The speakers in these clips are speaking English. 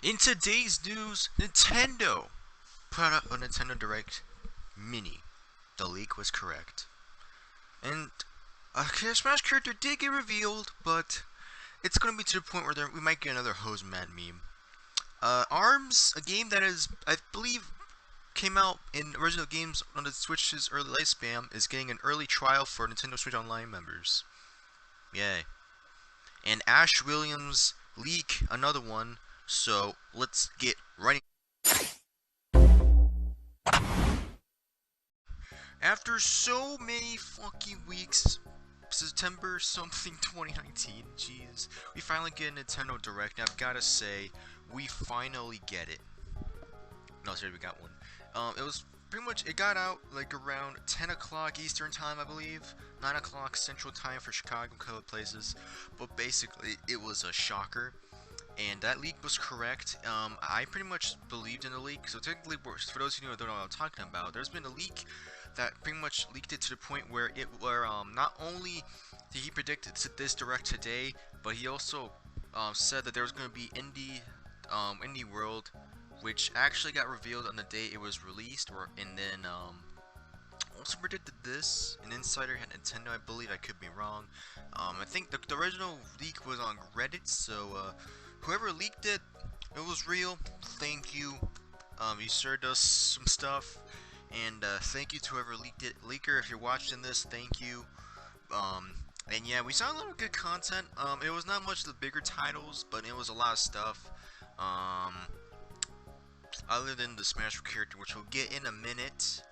In today's news, Nintendo put out a Nintendo Direct Mini. The leak was correct. And a Smash character did get revealed, but it's going to be to the point where we might get another Hose Man meme. ARMS, a game that is, I believe, came out in original games on the Switch's early lifespan, is getting an early trial for Nintendo Switch Online members. Yay. And Ash Williams leak, another one. So let's get right. After so many fucking weeks, September something 2019, jeez, we finally get a Nintendo Direct, and I've gotta say, we finally get it. No, sorry, we got one. It was pretty much, it got out like around 10 o'clock Eastern time, I believe, 9 o'clock Central time for Chicago and other places, but basically, it was a shocker. And that leak was correct. I pretty much believed in the leak. So technically, for those of you who don't know what I'm talking about, there's been a leak that pretty much leaked it to the point where not only did he predict this direct today, but he also said that there was going to be Indie World, which actually got revealed on the day it was released, and then also predicted this. An insider had Nintendo, I believe. I could be wrong. I think the original leak was on Reddit, so whoever leaked it, it was real. Thank you. You served us some stuff, and thank you to whoever leaked it. Leaker, if you're watching this, thank you. And yeah, we saw a lot of good content. It was not much of the bigger titles, but it was a lot of stuff. Other than the Smash character, which we'll get in a minute.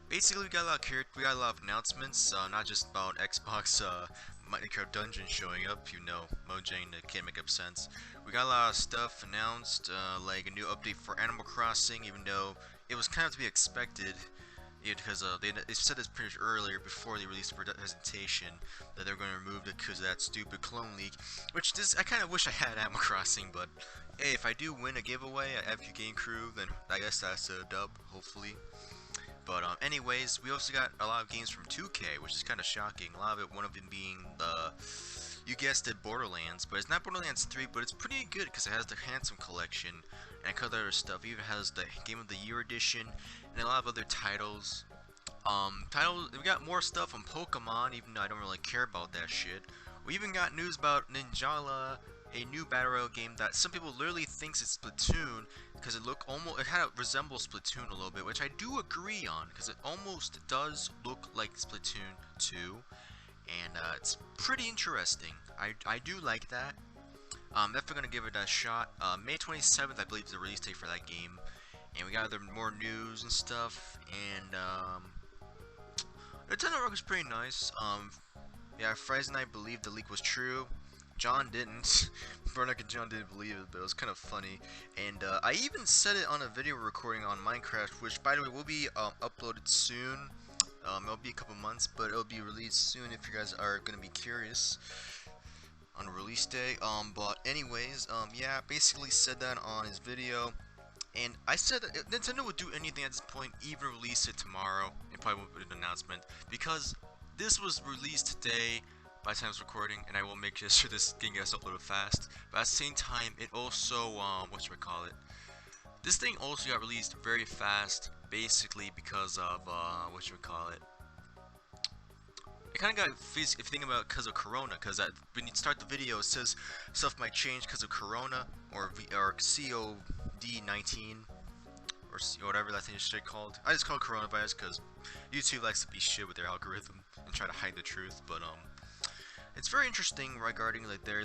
Basically, we got a lot of announcements, not just about Xbox Minecraft Dungeon showing up, you know, Mojang, that can't make up sense. We got a lot of stuff announced, like a new update for Animal Crossing, even though it was kind of to be expected, because they said this pretty much earlier before they released the presentation that they're going to remove it because of that stupid clone leak. Which I kind of wish I had Animal Crossing, but hey, if I do win a giveaway at FU Game Crew, then I guess that's a dub, hopefully. But anyways, we also got a lot of games from 2K, which is kind of shocking. A lot of it, one of them being the, you guessed it, Borderlands. But it's not Borderlands 3, but it's pretty good because it has the Handsome Collection and a couple other stuff. It even has the Game of the Year edition and a lot of other titles. We got more stuff on Pokemon, even though I don't really care about that shit. We even got news about Ninjala, a new battle royale game that some people literally thinks it's Splatoon because it resembles Splatoon a little bit, which I do agree on because it almost does look like Splatoon 2, and it's pretty interesting. I do like that. Definitely gonna give it a shot. May 27th, I believe, is the release date for that game, and we got other more news and stuff. And Nintendo Rock was pretty nice. Yeah, Fries and I believe the leak was true. John didn't. Burnock and John didn't believe it, but it was kind of funny. And I even said it on a video recording on Minecraft, which, by the way, will be uploaded soon. It'll be a couple months, but it'll be released soon if you guys are going to be curious on the release day. But anyways, yeah, basically said that on his video. And I said that Nintendo would do anything at this point, even release it tomorrow. It probably won't put an announcement, because this was released today by the time it's recording, and I will make sure this thing gets uploaded fast. But at the same time, it also, this thing also got released very fast, basically because of, it kind of got, if you think about it, because of Corona, because when you start the video, it says stuff might change because of Corona, or COD-19, or whatever that thing is called. I just call it coronavirus because YouTube likes to be shit with their algorithm and try to hide the truth, but, it's very interesting regarding like they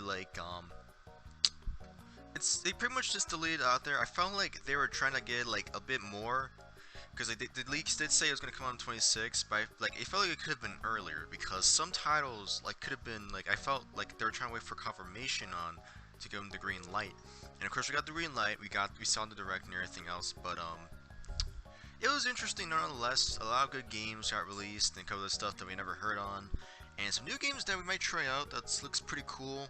pretty much just delayed it out there. I felt like they were trying to get like a bit more, because the leaks did say it was gonna come out on 26, but like it felt like it could have been earlier, because some titles like could have been like, I felt like they were trying to wait for confirmation on to give them the green light. And of course we got the green light, we saw the direct and everything else, but it was interesting nonetheless. A lot of good games got released and a couple of stuff that we never heard on. And some new games that we might try out that looks pretty cool.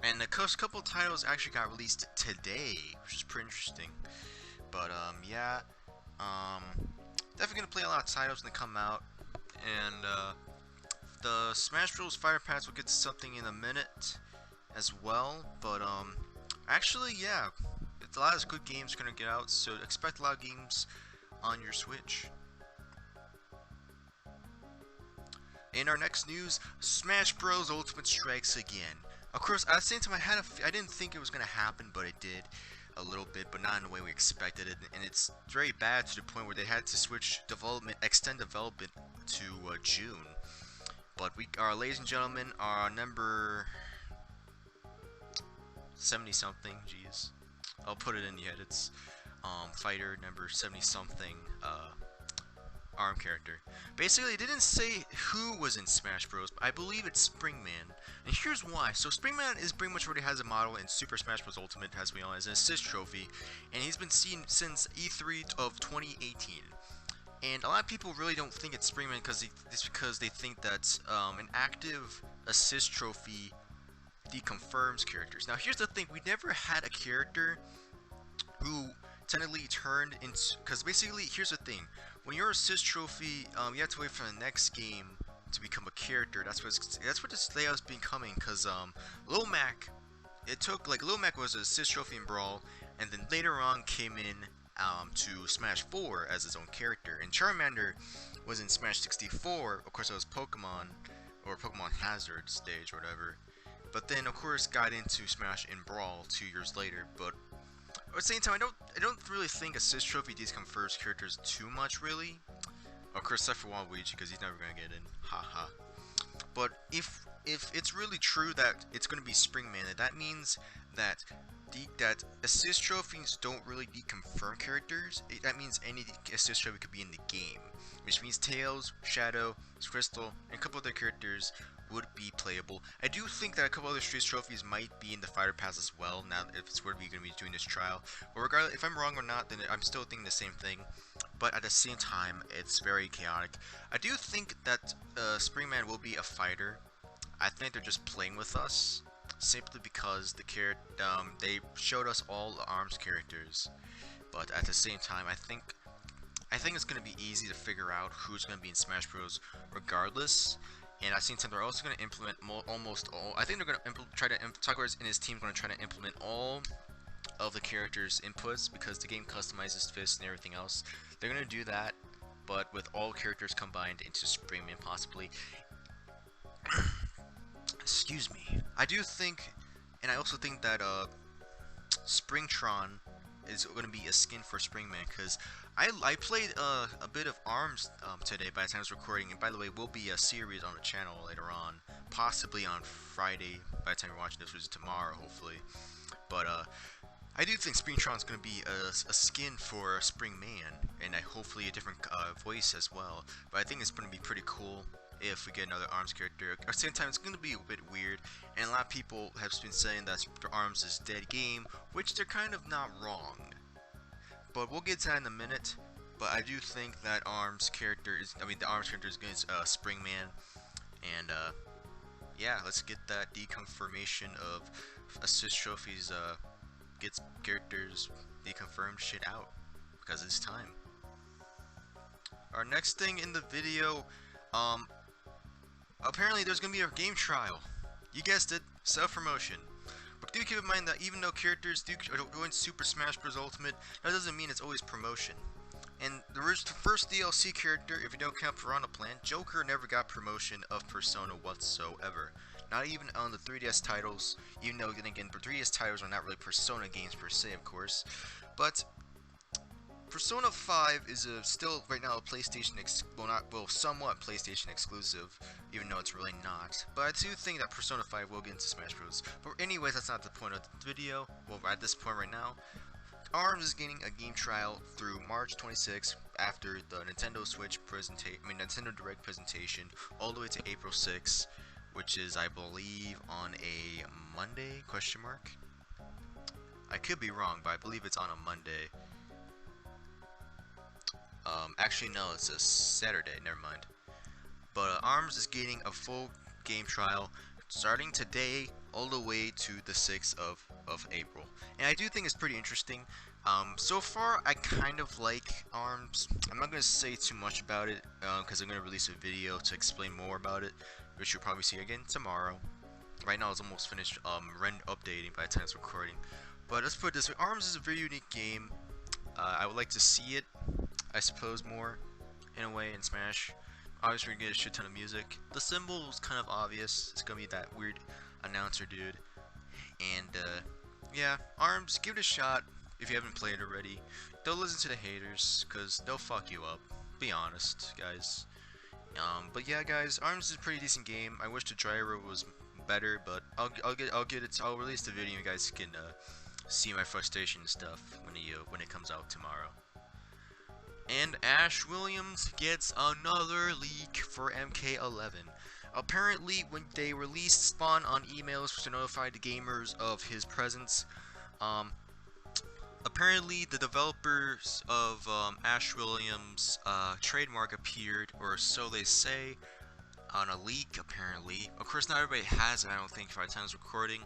And a couple of titles actually got released today, which is pretty interesting. But yeah, definitely gonna play a lot of titles when they come out. And the Smash Bros. Fire Pass will get to something in a minute. as well. But actually, yeah, a lot of good games gonna get out, so expect a lot of games on your Switch. In our next news, Smash Bros. Ultimate strikes again. Of course, at the same time, I didn't think it was gonna happen, but it did a little bit, but not in the way we expected it. And it's very bad to the point where they had to switch development, extend development to June. But ladies and gentlemen, our number 70 something. Jeez, I'll put it in the edits. Fighter number 70 something. ARM character. Basically, it didn't say who was in Smash Bros, but I believe it's Springman. And here's why. So Springman is pretty much already has a model in Super Smash Bros Ultimate, as we all, as an assist trophy, and he's been seen since E3 of 2018. And a lot of people really don't think it's Springman because they think that an active assist trophy deconfirms characters. Now here's the thing, we never had a character who technically turned into, because basically here's the thing, when you're assist trophy, you have to wait for the next game to become a character. That's what this layout's becoming, because Lil Mac, Lil Mac was an assist trophy in Brawl, and then later on came in to Smash 4 as his own character, and Charmander was in Smash 64. Of course, it was Pokemon or Pokemon Hazard stage or whatever, but then of course got into Smash in Brawl 2 years later. But at the same time, I don't really think assist trophy deconfirms characters too much, really. Of course, except for Waluigi, because he's never gonna get in. Haha. But if it's really true that it's gonna be Springman, that means that assist trophies don't really deconfirm characters. That means any assist trophy could be in the game, which means Tails, Shadow, Crystal, and a couple other characters would be playable. I do think that a couple other Street trophies might be in the Fighter Pass as well, now if it's where we're going to be doing this trial. But regardless, if I'm wrong or not, then I'm still thinking the same thing. But at the same time, it's very chaotic. I do think that Springman will be a fighter. I think they're just playing with us, simply because they showed us all the ARMS characters. But at the same time, I think it's going to be easy to figure out who's going to be in Smash Bros. Regardless. And at the same time, they're also going to implement almost all. I think they're going to Tucker's and his team going to try to implement all of the characters' inputs, because the game customizes fists and everything else. They're going to do that, but with all characters combined into Springman possibly. Excuse me. I do think, and I also think that Springtron is going to be a skin for Springman, because I played a bit of ARMS today by the time I was recording, and by the way, will be a series on the channel later on, possibly on Friday by the time you're watching this, which is tomorrow, hopefully. But I do think Springtron's going to be a skin for Springman, and hopefully a different voice as well. But I think it's going to be pretty cool if we get another ARMS character. At the same time, it's going to be a bit weird, and a lot of people have been saying that ARMS is a dead game, which they're kind of not wrong. But we'll get to that in a minute. But I do think that the ARMS character is against Springman, and yeah, let's get that deconfirmation of assist trophies, gets characters deconfirmed shit out, because it's time. Our next thing in the video, apparently there's gonna be a game trial. You guessed it, self-promotion. But do keep in mind that even though characters do go in Super Smash Bros. Ultimate, that doesn't mean it's always promotion. And the first DLC character, if you don't count Piranha Plant, Joker never got promotion of Persona whatsoever. Not even on the 3DS titles, even though, then again, the 3DS titles are not really Persona games per se, of course. But Persona 5 is still right now a PlayStation somewhat PlayStation exclusive, even though it's really not. But I do think that Persona 5 will get into Smash Bros. But anyways, that's not the point of the video. Well, at this point right now, ARMS is getting a game trial through March 26th after the Nintendo Nintendo Direct presentation, all the way to April 6th, which is, I believe, on a Monday? Question mark. I could be wrong, but I believe it's on a Monday. Actually no, it's a Saturday, never mind. But ARMS is getting a full game trial starting today all the way to the 6th of April. And I do think it's pretty interesting. So far, I kind of like ARMS. I'm not going to say too much about it, because I'm going to release a video to explain more about it, which you'll probably see again tomorrow. right now it's almost finished updating by the time it's recording. But let's put it this way: ARMS is a very unique game. I would like to see it, I suppose, more in a way in Smash. Obviously, we're gonna get a shit ton of music. The symbol is kind of obvious. It's gonna be that weird announcer dude. And yeah, ARMS, give it a shot if you haven't played already. Don't listen to the haters, cause they'll fuck you up. Be honest, guys. But yeah, guys, ARMS is a pretty decent game. I wish the gyro was better, but I'll release the video. You guys can see my frustration and stuff when it comes out tomorrow. And Ash Williams gets another leak for MK11. Apparently, when they released Spawn on emails to notify the gamers of his presence, apparently the developers of Ash Williams' trademark appeared, or so they say, on a leak, apparently. Of course, not everybody has it, I don't think, by the time it's recording.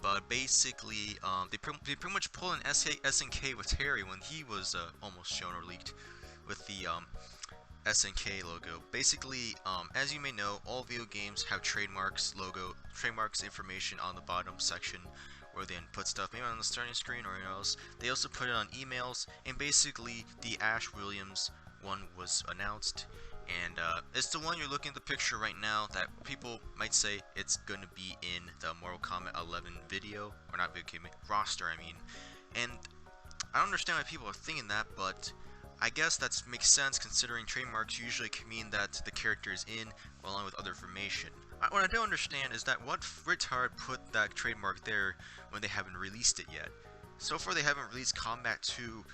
But basically, they pretty much pulled an SNK with Terry when he was almost shown or leaked with the SNK logo. Basically, as you may know, all video games have trademarks information on the bottom section where they input stuff, maybe on the starting screen or anything else. They also put it on emails, and basically the Ash Williams one was announced. And it's the one you're looking at the picture right now that people might say it's going to be in the Mortal Kombat 11 video, or not video game, roster, I mean. And I don't understand why people are thinking that, but I guess that makes sense considering trademarks usually can mean that the character is in, along with other information. What I don't understand is that what retard put that trademark there when they haven't released it yet. So far they haven't released Combat 2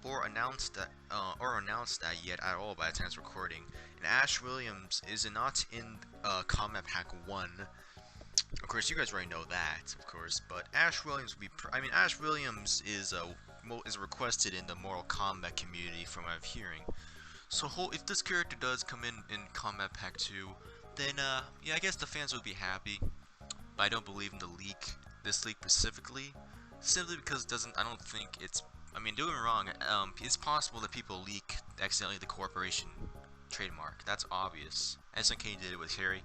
or announced that yet at all by the time it's recording. And Ash Williams is not in Combat Pack 1. Of course, you guys already know that, of course. But Ash Williams would be. Ash Williams is requested in the Mortal Kombat community, from what I'm hearing. So if this character does come in Combat Pack 2, then yeah, I guess the fans would be happy. But I don't believe in this leak specifically, simply because I don't think it's. Don't get me wrong, it's possible that people leak accidentally the corporation trademark. That's obvious. SNK did it with Harry.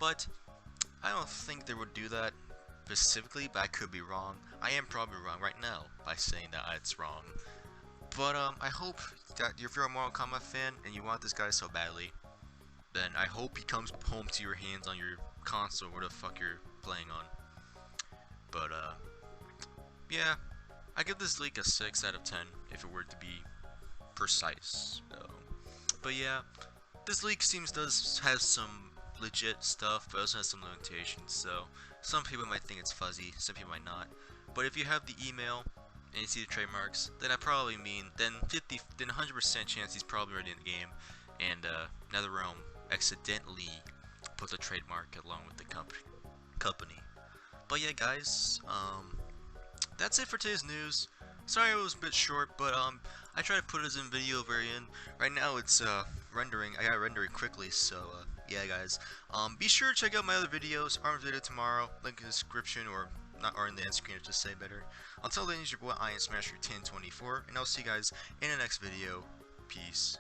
But I don't think they would do that specifically, but I could be wrong. I am probably wrong right now by saying that it's wrong. But I hope that if you're a Mortal Kombat fan and you want this guy so badly, then I hope he comes home to your hands on your console, where the fuck you're playing on. But yeah. I give this leak a 6 out of 10 if it were to be precise. But yeah, this leak has some legit stuff, but also has some limitations. So some people might think it's fuzzy, some people might not. But if you have the email and you see the trademarks, then I probably mean then 100% chance he's probably already in the game, and NetherRealm accidentally put the trademark along with the company. But yeah, guys, that's it for today's news. Sorry it was a bit short, but I try to put it in video very end. Right now it's rendering. I got rendering quickly, so yeah, guys. Be sure to check out my other videos. ARMS video tomorrow. Link in the description, or in the end screen, to say better. Until then, it's your boy IronSmasher 1024, and I'll see you guys in the next video. Peace.